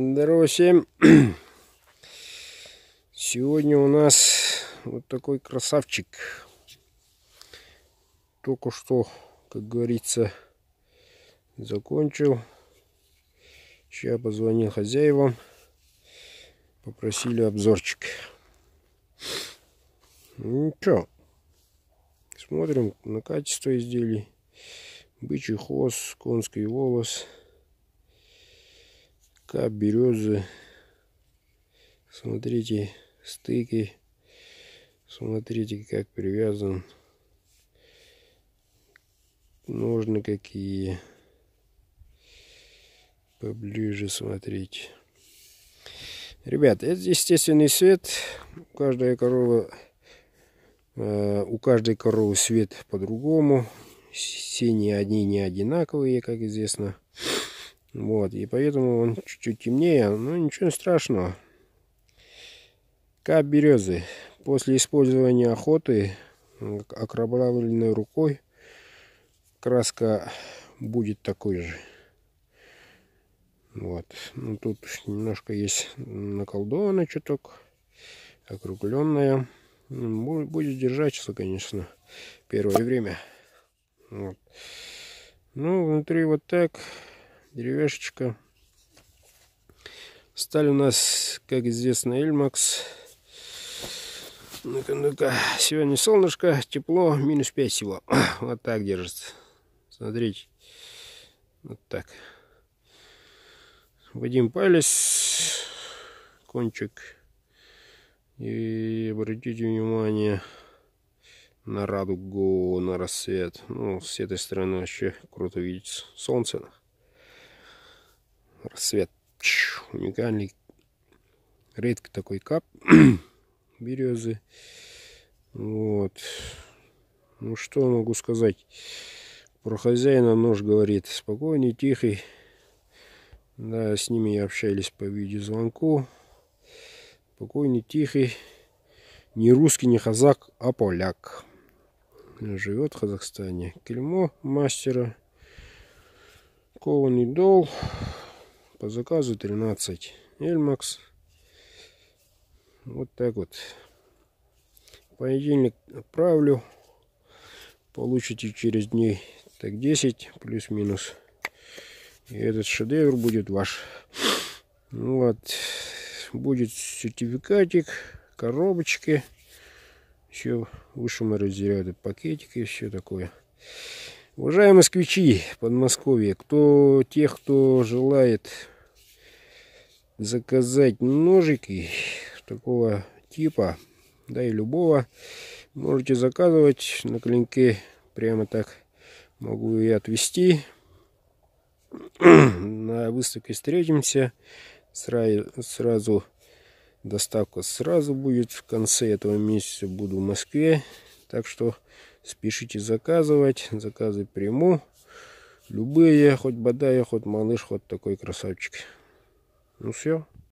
Здорово всем! Сегодня у нас вот такой красавчик. Только что, как говорится, закончил. Сейчас позвонил хозяевам, попросили обзорчик. Ну что, смотрим на качество изделий. Бычий хвост, конский волос, кап березы. Смотрите стыки, смотрите, как привязан, ножны какие, поближе смотрите. Ребят, это естественный свет. У каждой коровы свет по-другому. Синие одни не одинаковые, как известно. Вот, и поэтому он чуть-чуть темнее, но ничего страшного. Кап березы. После использования охоты окровавленной рукой краска будет такой же. Вот. Ну, тут немножко есть наколдованный чуток, округленная. Будет держаться, конечно, первое время. Вот. Ну, внутри вот так, деревяшечка. Сталь у нас, как известно, Эльмакс. Ну-ка. Сегодня солнышко, тепло, -5 всего. Вот так держится. Смотрите. Вот так. В один палец, кончик. И обратите внимание на радугу, на рассвет. Ну, с этой стороны вообще круто видится солнце. Рассвет. Уникальный. Редко такой кап березы. Вот. Ну, что могу сказать про хозяина? Нож говорит спокойный, тихий. Да, с ними общались по видеозвонку. Спокойный, тихий. Не русский, не казак, а поляк. Живет в Казахстане. Клеймо мастера. Кованый дол. По заказу 13. Эльмакс. Вот так вот. В понедельник отправлю. Получите через дней так 10 плюс-минус. И этот шедевр будет ваш. Ну вот. Будет сертификатик, коробочки. Еще высшему разряду пакетики и все такое. Уважаемые москвичи Подмосковья, тех, кто желает заказать ножики такого типа, да и любого, можете заказывать на клинке. Прямо так могу и отвезти. На выставке встретимся. Сразу доставка сразу будет. В конце этого месяца буду в Москве. Так что спешите заказывать. Заказы приму. Любые, хоть бодая, хоть малыш, хоть такой красавчик. Ну все.